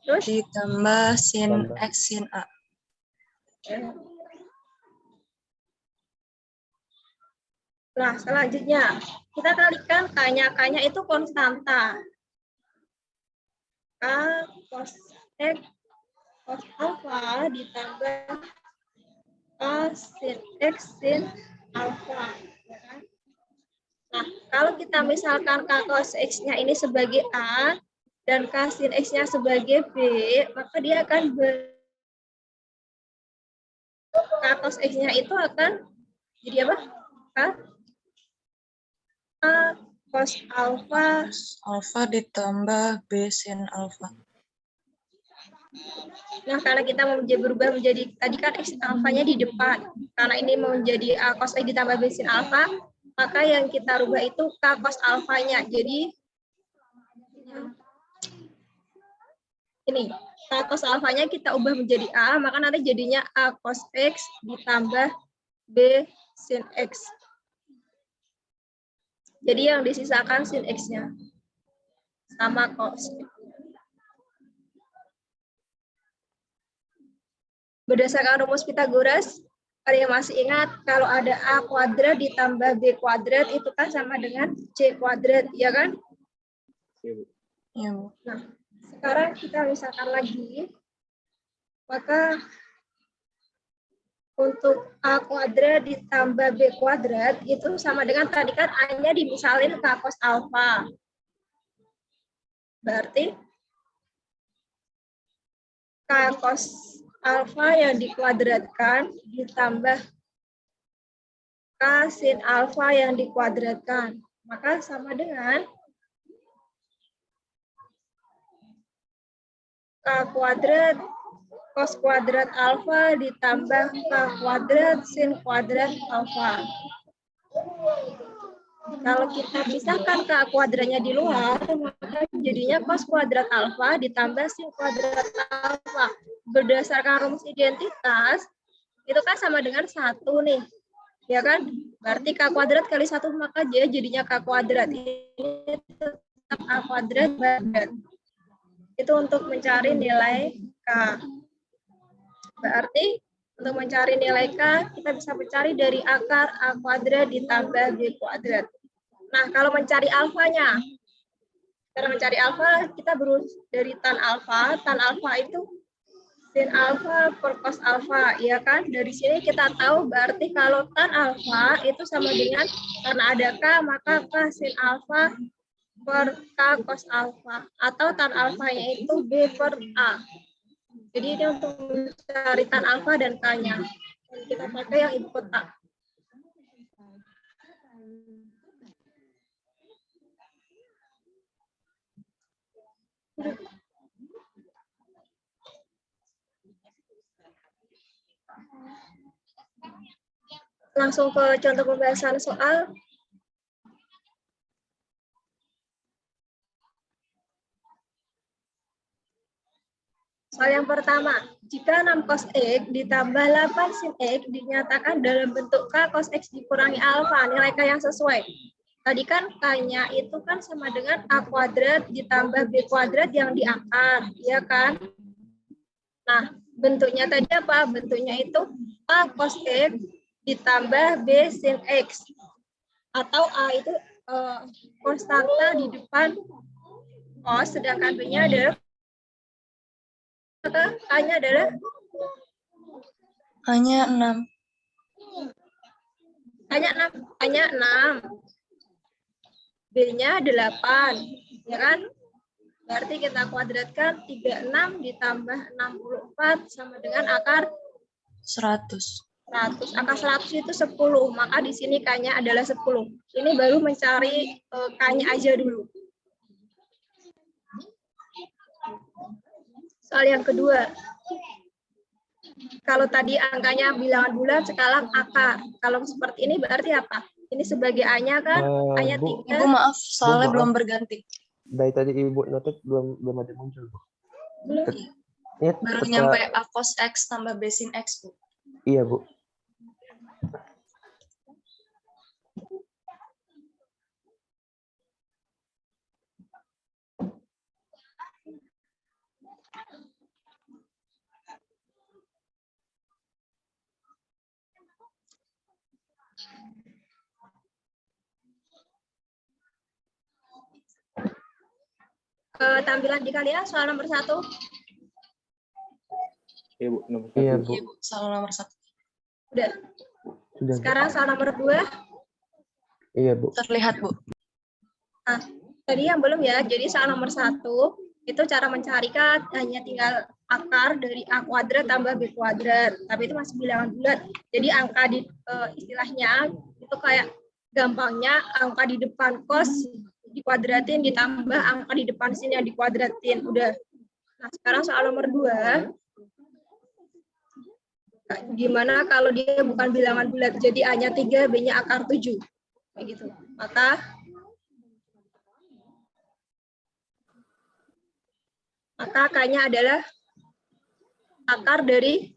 Terus? Ditambah sin X sin A. Nah, selanjutnya kita kalikan K-nya. K-nya itu konstanta. K cos X cos alfa ditambah K sin X sin alfa. Ya kan? Nah, kalau kita misalkan K cos X-nya ini sebagai A dan K sin X-nya sebagai B, maka dia akan K cos X-nya itu akan jadi apa? K A cos alfa. Alfa ditambah B sin alfa. Nah, karena kita mau berubah menjadi, tadi kan X alfanya di depan. Karena ini mau menjadi A cos X ditambah B sin alfa, maka yang kita rubah itu K cos alfanya. Jadi, ini, K cos alfanya kita ubah menjadi A, maka nanti jadinya A cos X ditambah B sin X. Jadi yang disisakan sin X-nya. Sama cos. Berdasarkan rumus Pythagoras, ada yang masih ingat kalau ada A kuadrat ditambah B kuadrat itu kan sama dengan C kuadrat, ya kan? Iya, Bu. Nah, sekarang kita misalkan lagi, maka untuk A kuadrat ditambah B kuadrat itu sama dengan tadi kan A-nya dimisalin K cos alfa. Berarti K cos alfa yang dikuadratkan ditambah K sin alfa yang dikuadratkan. Maka sama dengan K kuadrat cos kuadrat alfa ditambah K kuadrat sin kuadrat alfa. Kalau kita pisahkan K kuadratnya di luar, maka jadinya cos kuadrat alfa ditambah sin kuadrat alfa. Berdasarkan rumus identitas, itu kan sama dengan 1 nih. Ya kan? Berarti K kuadrat kali 1, maka dia jadinya K kuadrat. Ini tetap A kuadrat kuadrat. Itu untuk mencari nilai K. Berarti untuk mencari nilai K, kita bisa mencari dari akar A kuadrat ditambah B kuadrat. Nah, kalau mencari alfanya, cara mencari alfa, kita berusaha dari tan alfa. Tan alfa itu sin alfa per cos alfa, ya kan? Dari sini kita tahu berarti kalau tan alfa itu sama dengan, karena ada K, maka K sin alfa per K cos alfa. Atau tan alfanya itu B per A. Jadi ini untuk mencari tan alfa dan K-nya. Kita pakai yang ibu kota. Langsung ke contoh pembahasan soal. Soal yang pertama, jika 6 cos X ditambah 8 sin X dinyatakan dalam bentuk K cos X dikurangi alfa, nilai K yang sesuai. Tadi kan K-nya itu kan sama dengan A kuadrat ditambah B kuadrat yang di akar, ya kan? Nah, bentuknya tadi apa? Bentuknya itu A cos X ditambah B sin X. Atau A itu konstanta di depan cos, sedangkan B-nya adalah K-nya adalah Hanya 6. hanya 6. B-nya 8, ya kan? Berarti kita kuadratkan 36 ditambah 64 sama dengan akar 100. 100. Akar 100 itu 10, maka di sini K-nya adalah 10. Ini baru mencari K-nya aja dulu. Soal yang kedua. Kalau tadi angkanya bilangan bulan, sekarang akar. Kalau seperti ini berarti apa? Ini sebagai A-nya kan? A-nya 3. Ibu maaf, soalnya maaf. belum berganti. Dari tadi Ibu notet belum ada muncul, Bu. Belum. Baru nyampe A cos X tambah B sin X, Bu. Iya, Bu. tampilan di kalian soal nomor 1. Iya, Bu. Nomor Iya, satu. Bu. Iya, Bu. Soal nomor 1. Udah. Sudah, Bu. Sekarang soal nomor 2. Iya, Bu. Terlihat, Bu. Nah, tadi yang belum ya. Jadi soal nomor 1 itu cara mencarikan hanya tinggal akar dari A kuadrat tambah B kuadrat. Tapi itu masih bilangan bulat. Jadi angka di istilahnya itu kayak gampangnya angka di depan cos dikuadratin ditambah angka di depan sin yang dikuadratin. Udah. Nah, sekarang soal nomor 2. Gimana kalau dia bukan bilangan bulat, jadi A-nya 3, B-nya akar 7. Kayak gitu. Maka K-nya adalah akar dari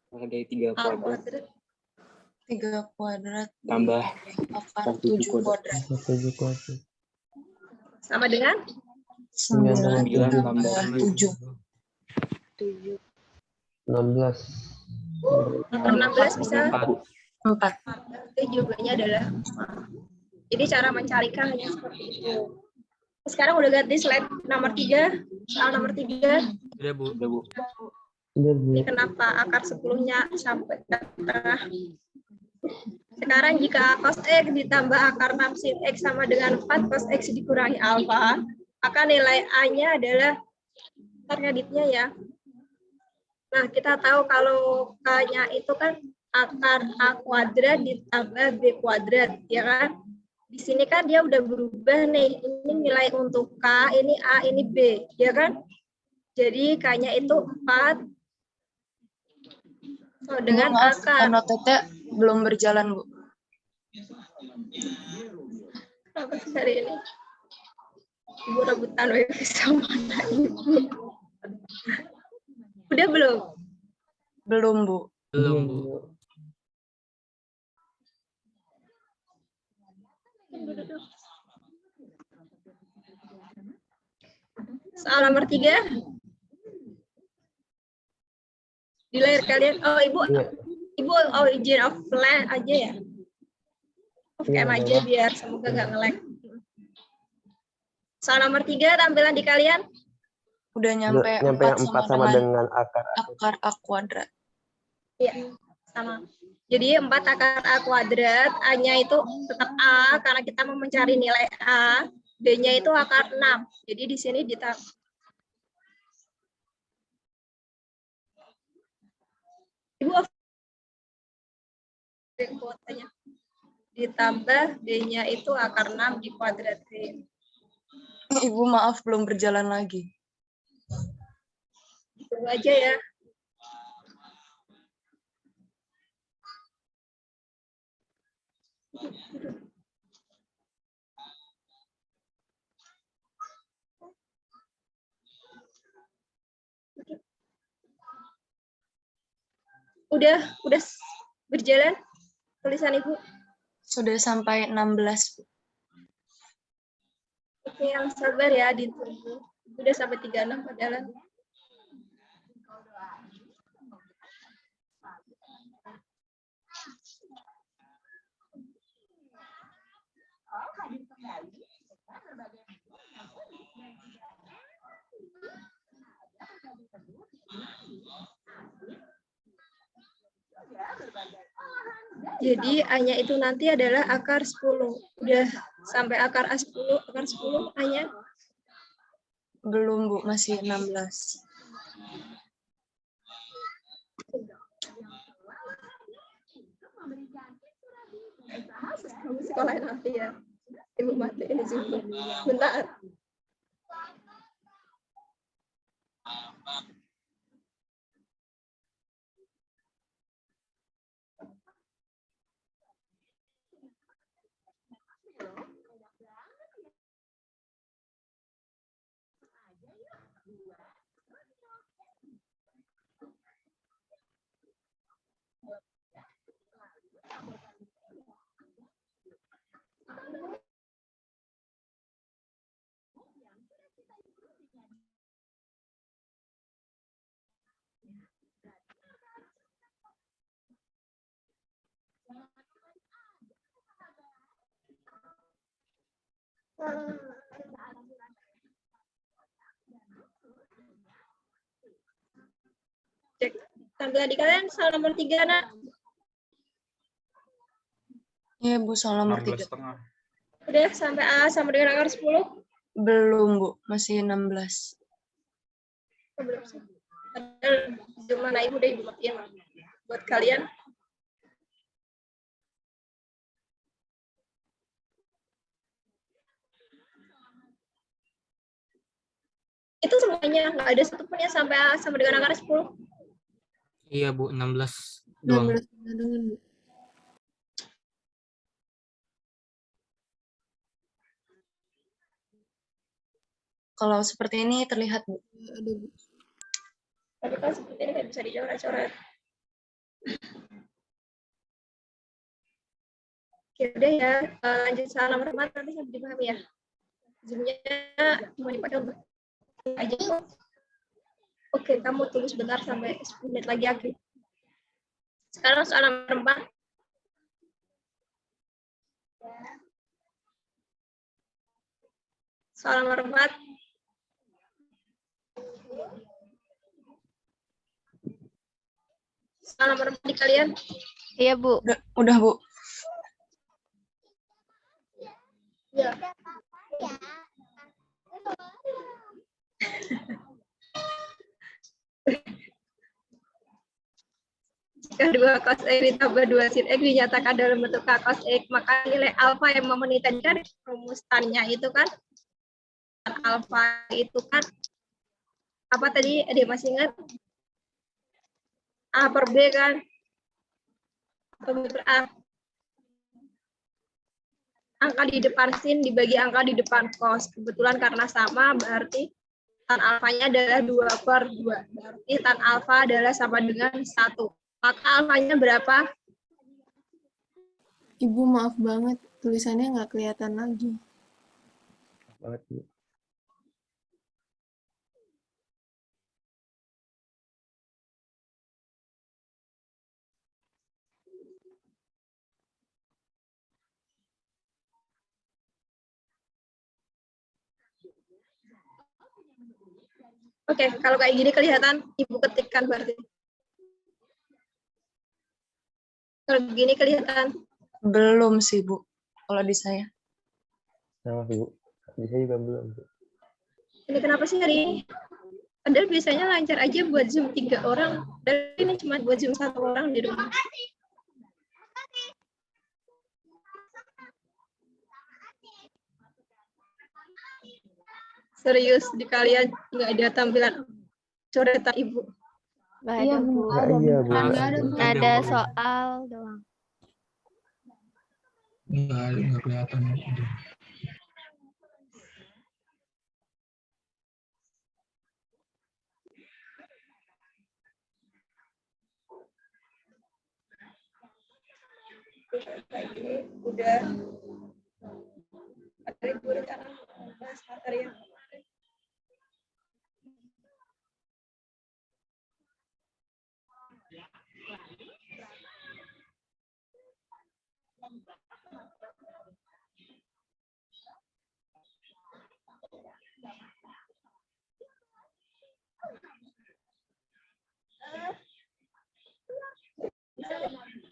Maka dari 3 A kuadrat kuadrat 3 kuadrat tambah akar 7 7 kuadrat. 7 kuadrat. sama dengan 9 tambah 7. 16. akar 16 bisa 4, Bu. 4. berarti jawabannya adalah 4. Jadi cara mencarikan hanya seperti itu. Sekarang udah ganti slide nomor 3. Soal nomor 3. Udah, Bu. Udah, Bu. Sudah, Bu. Ini kenapa akar 10-nya sampai ke tengah. Sekarang jika cos X ditambah akar 6 sin X sama dengan 4 cos X dikurangi alfa, maka nilai A-nya adalah ngeditnya ya. Nah, kita tahu kalau K-nya itu kan akar A kuadrat ditambah B kuadrat, ya kan? Di sini kan dia udah berubah nih. Ini nilai untuk K, ini A, ini B, ya kan? Jadi K-nya itu 4 dengan Maaf, akar. notetnya belum berjalan, Bu. Apa sih hari ini? Ibu rebutan WiFi sama anak ibu. Udah belum? Belum, Bu. Belum, Bu. Soal nomor 3. Di layar kalian, oh ibu, Iya. ibu izin offline aja ya. Off cam Iya, aja biar semoga nggak nge-lag. Soal nomor 3 tampilan di kalian. Udah nyampe Nyampe 4 yang 4 sama dengan akar. akar A kuadrat. Iya, sama. Jadi 4 akar A kuadrat, A-nya itu tetap A karena kita mau mencari nilai A, B-nya itu akar 6. Jadi di sini Ibu kuotanya. Ditambah B-nya itu akar 6 dikuadratin. Ibu maaf belum berjalan lagi. Tunggu aja ya. Udah berjalan tulisan Ibu. Sudah sampai 16, Bu. Oke, yang sabar ya ditunggu. Udah sampai 36 padahal. Jadi A-nya itu nanti adalah akar 10. Udah sampai akar A10, akar 10 A-nya. Belum, Bu, masih 16. Kamu sekolah nanti ya. Ibu mati ini juga. Bentar. Tampilan di kalian soal nomor 3, nak. Iya, Bu, soal nomor 3. 16,5. Udah sampai A sama dengan akar 10? Belum, Bu. Masih 16. Oh, belum sih. Padahal gimana ibu udah ibu matiin buat kalian. Itu semuanya, nggak ada satupun yang sampai A sama dengan akar 10. Iya Bu, 16 doang. 16 dengan Bu. Kalau seperti ini terlihat, Bu. Ada Bu. Tapi kan seperti ini nggak bisa dicoret-coret. Oke, udah ya. Lanjut soal nomor 4 nanti sampai dipahami ya. Zoom-nya cuma dipakai untuk aja kok. Oke, kamu tunggu sebentar sampai 10 menit lagi akhir. Sekarang soal nomor 4. Soal nomor 4. Soal nomor 4 di kalian. Iya, Bu. Udah, Bu. Ya. Jika 2 cos X ditambah 2 sin X dinyatakan dalam bentuk K cos X, maka nilai alfa yang memenuhi tadi kan rumusannya itu kan alfa itu kan apa tadi, ada yang masih ingat? A per B kan? Atau B per A? Angka di depan sin dibagi angka di depan cos. Kebetulan karena sama berarti tan alfanya adalah 2 per 2. Berarti tan alfa adalah sama dengan 1. Maka alfanya berapa? Ibu maaf banget, tulisannya nggak kelihatan lagi. Banget, Bu. Oke, kalau kayak gini kelihatan, ibu ketikkan berarti. Kalau begini kelihatan. Belum sih, Bu. Kalau di saya. Sama, Bu. Bisa juga belum, Bu. Ini kenapa sih hari ini? Padahal biasanya lancar aja buat Zoom 3 orang. Dan ini cuma buat Zoom 1 orang di rumah. Serius, di kalian nggak ada tampilan coretan ibu. Nggak ada, Bu. Iya, Bu. Nggak ada, Bu. Ada soal doang. Nggak kelihatan. Kayak gini udah ada ibu rencana bahas materi yang kemarin.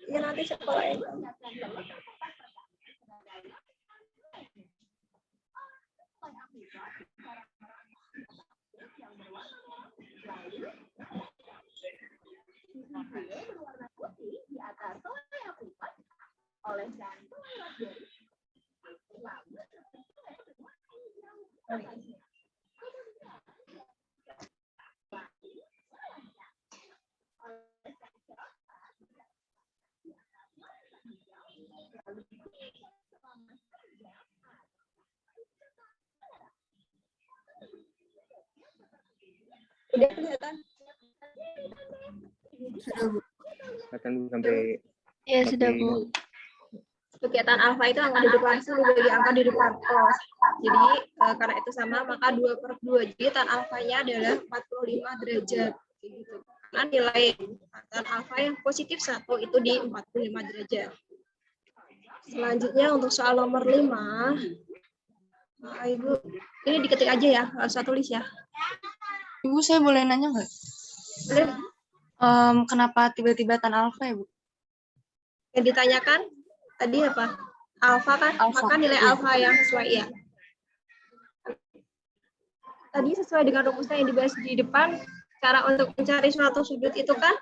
Ya nanti sekolah ya. Udah kelihatan? Sudah, Bu. Kelihatan Bu sampai Iya, sudah, Bu. Kegiatan alfa itu angka di depan sin dibagi angka di depan cos. Jadi karena itu sama maka 2 per 2. Jadi tan alfanya adalah 45 derajat. Gitu. Karena nilai tan alfa yang positif 1 itu di 45 derajat. Selanjutnya untuk soal nomor 5. Nah, Ibu, ini diketik aja ya, nggak usah tulis ya. Ibu, saya boleh nanya nggak? Boleh? Kenapa tiba-tiba tan alfa ya, Bu? Yang ditanyakan tadi apa? Alfa kan? Alfa, Maka nilai iya. alfa yang sesuai ya. Tadi sesuai dengan rumusnya yang dibahas di depan, cara untuk mencari suatu sudut itu kan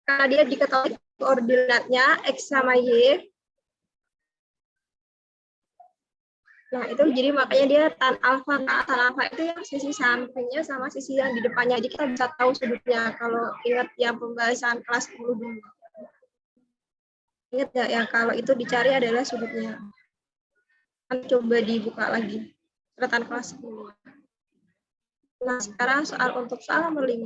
karena dia diketahui koordinatnya X sama Y. Nah, itu jadi makanya dia tan alfa. Tan alfa itu yang sisi sampingnya sama sisi yang di depannya. Jadi kita bisa tahu sudutnya kalau ingat yang pembahasan kelas 10 dulu. Ingat nggak yang kalau itu dicari adalah sudutnya. Coba dibuka lagi. Catatan kelas 10. Nah, sekarang untuk soal nomor 5.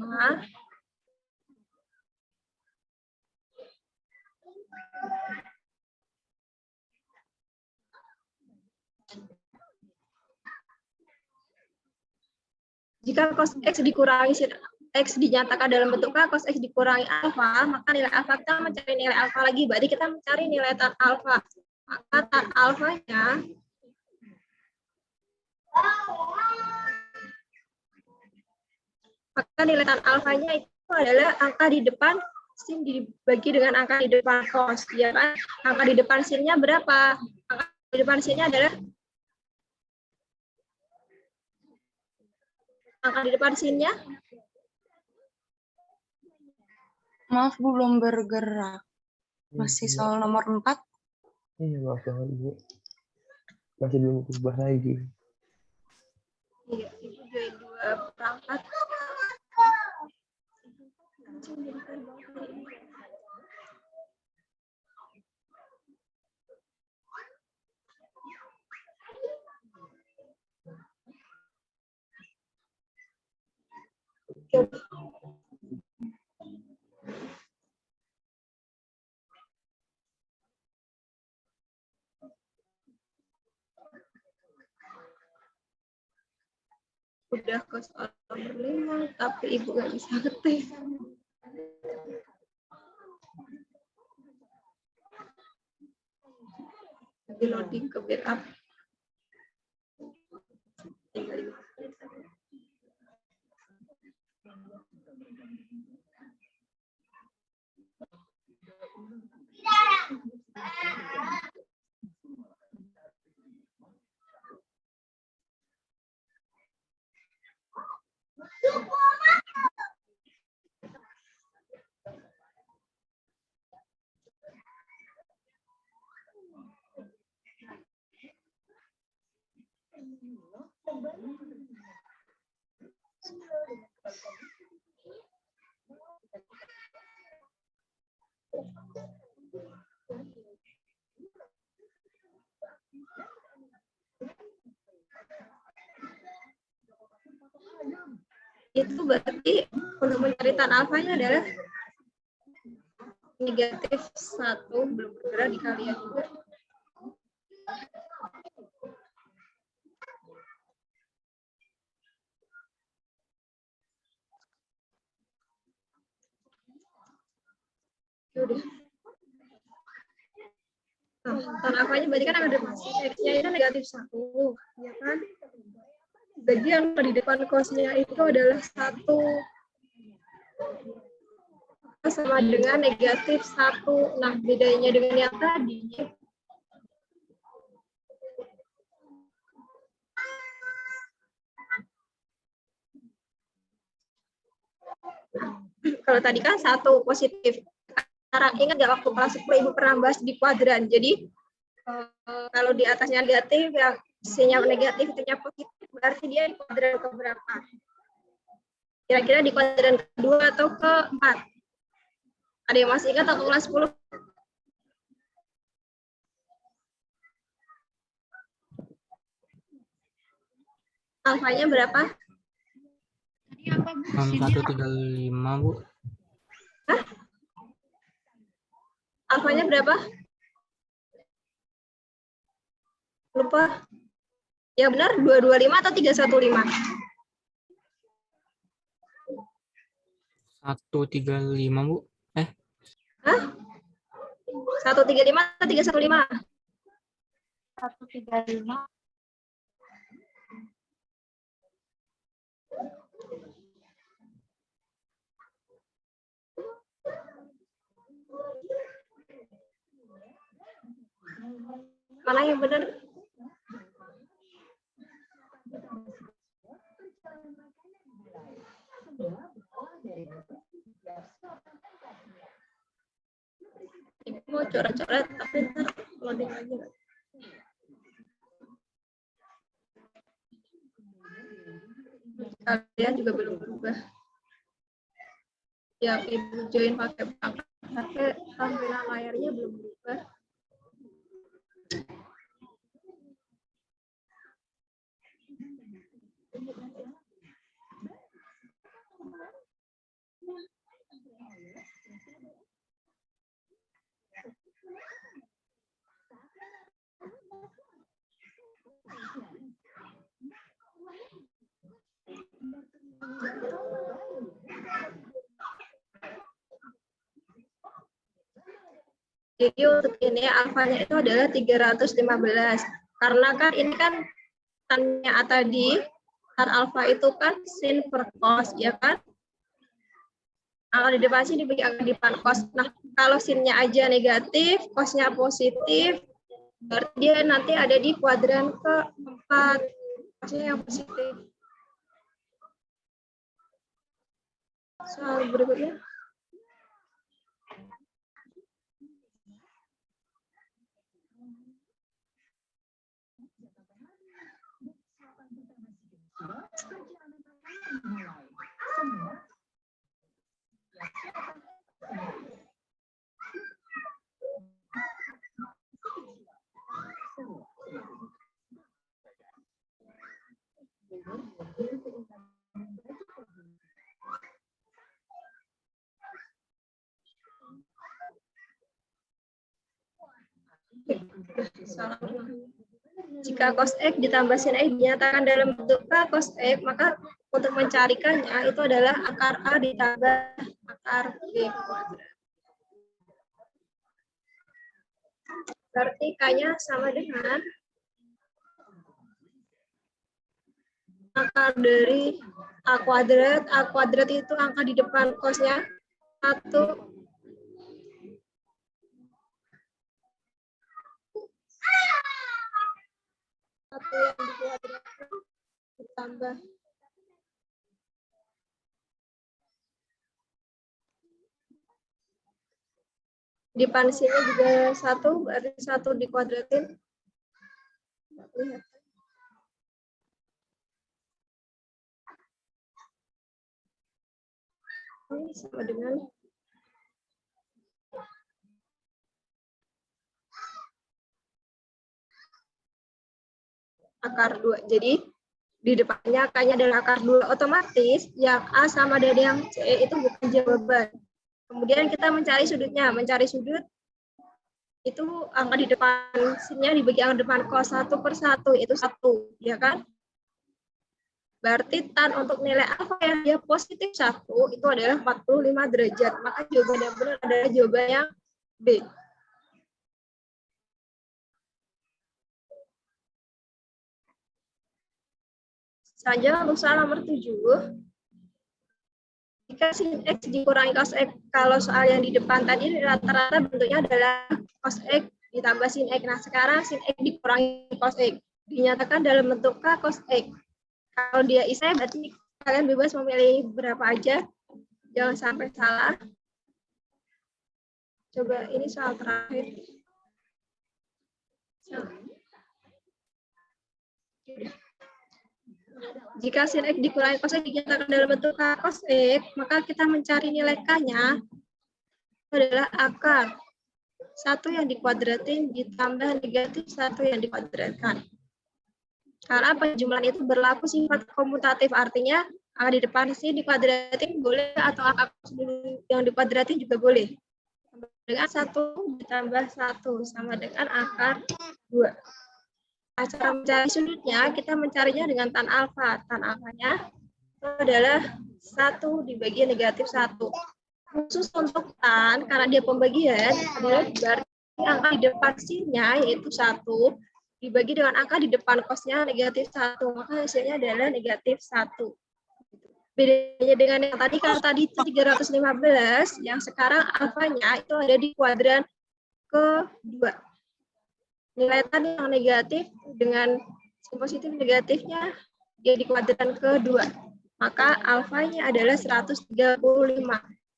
Jika cos X dikurangi sin X dinyatakan dalam bentuk K, cos X dikurangi alfa, maka nilai alfa kita mencari nilai alfa lagi. Berarti kita mencari nilai tan alfa. Maka tan alfanya itu adalah angka di depan sin dibagi dengan angka di depan cos, ya kan? Angka di depan sinnya berapa? Angka di depan sinnya adalah angka di depan sinnya. Maaf, Bu, belum bergerak. Masih soal nomor 4. Iya, maaf banget, Bu. Masih belum berubah lagi. Iya, itu dari 2 perangkat. Udah ke soal nomor 5, tapi Ibu nggak bisa ngetik. Lagi loading ke backup. Tinggal 5 menit. Itu berarti untuk mencari tan alfanya adalah negatif 1, belum bergerak di kalian juga. Udah. Nah, tan alfanya berarti kan ada masih X-nya itu negatif 1, ya kan? Jadi yang di depan cos-nya itu adalah 1 sama dengan negatif 1. Nah, bedanya dengan yang tadi, kalau tadi kan 1 positif. Sekarang ingat nggak waktu kelas 10 Ibu pernah bahas di kuadran. Jadi kalau di atasnya negatif, yang C-nya negatif, itu-nya positif, berarti dia di kuadran keberapa? Kira-kira di kuadran kedua atau keempat? Ada yang masih ingat waktu kelas 10? Alfanya berapa? 135, Bu. Hah? Alfanya berapa? Lupa. Yang benar 225 atau 315? 135, Bu. Hah? 135 atau 315? 135. Mana yang benar? Ibu mau coret-coret, tapi ntar loading lagi. Kalian juga belum berubah. Yang ibu join pakai perangkat HP, tampilan layarnya belum berubah. Jadi untuk ini alfanya itu adalah 315. Karena kan ini kan tannya tadi, tan alfa itu kan sin per cos, ya kan? Angka di depan sin dibagi angka di depan cos. Nah, kalau sinnya aja negatif, cosnya positif, berarti dia nanti ada di kuadran keempat. Cosnya yang positif. Soal berikutnya. Jika cos X ditambah sin X dinyatakan dalam bentuk K cos X, maka untuk mencarikannya itu adalah akar A ditambah akar B kuadrat. Berarti K-nya sama dengan akar dari A kuadrat. A kuadrat itu angka di depan cosnya 1 yang dikuadratkan ditambah di depan sini juga 1, berarti 1 dikuadratin. Lihat. Ini sama dengan akar 2. Jadi di depannya K-nya adalah akar 2, otomatis yang A sama dengan yang C itu bukan jawaban. Kemudian kita mencari sudutnya. Mencari sudut itu angka di depan sinnya dibagi angka depan cos 1 per 1 itu 1, ya kan? Berarti tan untuk nilai alfa yang dia positif 1 itu adalah 45 derajat. Maka jawaban yang benar adalah jawaban yang B. Selanjutnya untuk soal nomor 7. Jika sin X dikurangi cos X, kalau soal yang di depan tadi rata-rata bentuknya adalah cos X ditambah sin X. Nah, sekarang sin X dikurangi cos X. Dinyatakan dalam bentuk K cos X. Kalau dia isai, berarti kalian bebas memilih berapa aja. Jangan sampai salah. Coba ini soal terakhir. Jika sin X dikurangi cos X dinyatakan dalam bentuk K cos X, maka kita mencari nilai K-nya adalah akar 1 yang dikuadratin ditambah negatif 1 yang dikuadratkan. Karena penjumlahan itu berlaku sifat komutatif, artinya angka di depan sini dikuadratin boleh atau angka yang dikuadratin juga boleh. Dengan 1 ditambah 1 sama dengan akar 2. Cara mencari sudutnya, kita mencarinya dengan tan alfa. Tan alfanya itu adalah 1 dibagi negatif 1. Khusus untuk tan, karena dia pembagian, adalah berarti angka di depan sinnya yaitu 1, dibagi dengan angka di depan cosnya negatif 1. Maka hasilnya adalah negatif 1. Bedanya dengan yang tadi, kalau tadi itu 315, yang sekarang alfanya itu ada di kuadran kedua. nilaitan yang negatif dengan positif negatifnya dia di kuadran kedua. Maka alfanya adalah 135.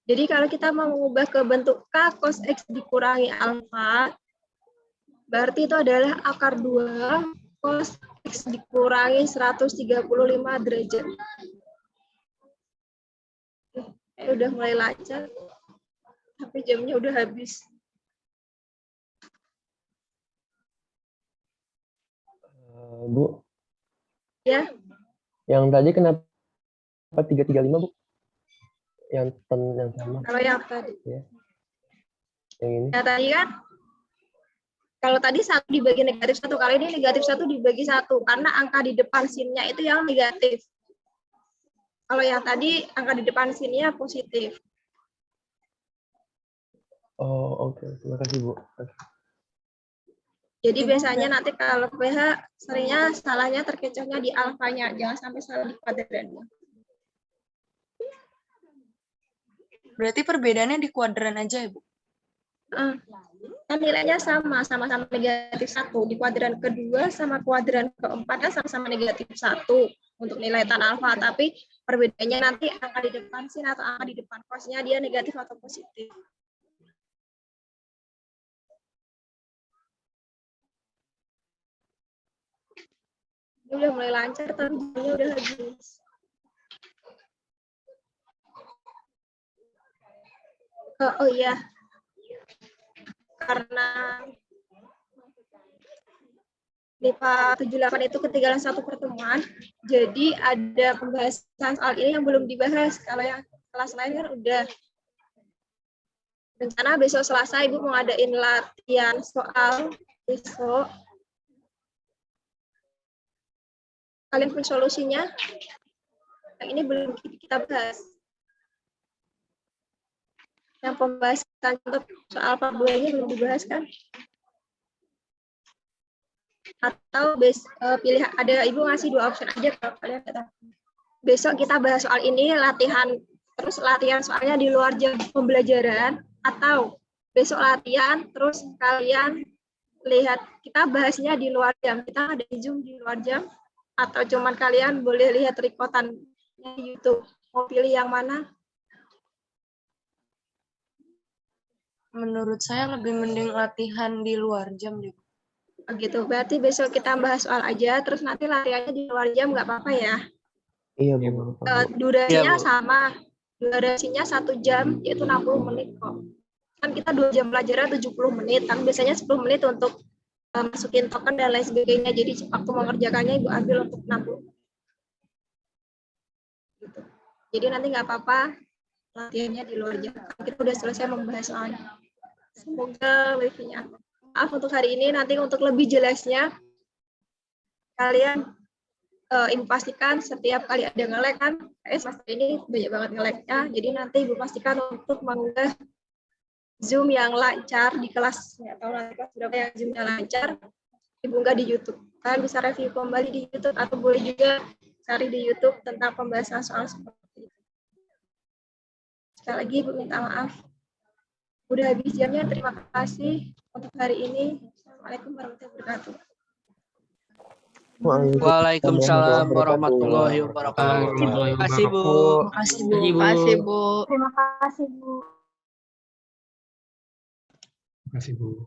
Jadi kalau kita mau mengubah ke bentuk K cos X dikurangi alfa, berarti itu adalah akar 2 cos X dikurangi 135 derajat. Udah mulai lancar, tapi jamnya udah habis. Bu, Ya, yang tadi kenapa 335, Bu? Yang yang sama, kalau yang tadi. yang ini. Nah, tadi kan, kalau tadi 1 dibagi negatif 1, kali ini negatif 1 dibagi 1, karena angka di depan sinnya itu yang negatif. Kalau yang tadi, angka di depan sinnya positif. Oh, oke. Terima kasih, Bu. Jadi biasanya nanti kalau PH seringnya salahnya terkecohnya di alfanya, jangan sampai salah di kuadrannya. Berarti perbedaannya di kuadran aja ya, Bu? Kan nilainya sama-sama negatif 1. Di kuadran kedua sama kuadran keempat kan sama-sama negatif 1 untuk nilai tan alfa, tapi perbedaannya nanti angka di depan sin atau angka di depan cosnya dia negatif atau positif. Ini udah mulai lancar, tapi jamnya udah habis. Oh iya, karena MIPA 78 itu ketinggalan 1 pertemuan, jadi ada pembahasan soal ini yang belum dibahas. Kalau yang kelas lain kan udah. Rencana besok Selasa Ibu mau ngadain latihan soal besok. Kalian punya solusinya? Yang ini belum kita bahas. Yang pembahasan untuk soal part 2-nya belum dibahas kan? Atau pilih ada Ibu ngasih 2 option aja kalau kalian nggak tahu. Besok kita bahas soal ini latihan, terus latihan soalnya di luar jam pembelajaran, atau besok latihan terus kalian lihat kita bahasnya di luar jam, kita ada di Zoom di luar jam, atau cuman kalian boleh lihat rekotan di YouTube. Mau pilih yang mana? Menurut saya lebih mending latihan di luar jam deh. Begitu. Berarti besok kita bahas soal aja, terus nanti latihannya di luar jam nggak apa-apa ya? Iya, Bu. Durasinya sama. Durasinya 1 jam, yaitu 60 menit kok. Kan kita 2 jam pelajaran 70 menit, kan biasanya 10 menit untuk masukin token dan lain sebagainya. Jadi waktu mengerjakannya Ibu ambil untuk 60. Gitu. Jadi nanti nggak apa-apa latihannya di luar jam. Kita udah selesai membahas soalnya. Semoga wifi-nya. Maaf untuk hari ini, nanti untuk lebih jelasnya kalian Ibu pastikan setiap kali ada nge-lag kan, semester ini banyak banget nge-lag-nya, jadi nanti Ibu pastikan untuk mengunggah Zoom yang lancar di kelas, nggak tahu nanti kelas berapa yang Zoom-nya lancar, Ibu unggah di YouTube. Kalian bisa review kembali di YouTube, atau boleh juga cari di YouTube tentang pembahasan soal seperti itu. Sekali lagi Ibu minta maaf. Udah habis jamnya, terima kasih untuk hari ini. Assalamualaikum warahmatullahi wabarakatuh. Waalaikumsalam warahmatullahi wabarakatuh. Terima Terima kasih, Bu. Makasih, Bu. Terima Makasih, Bu. Terima kasih Bu. kasih, Bu.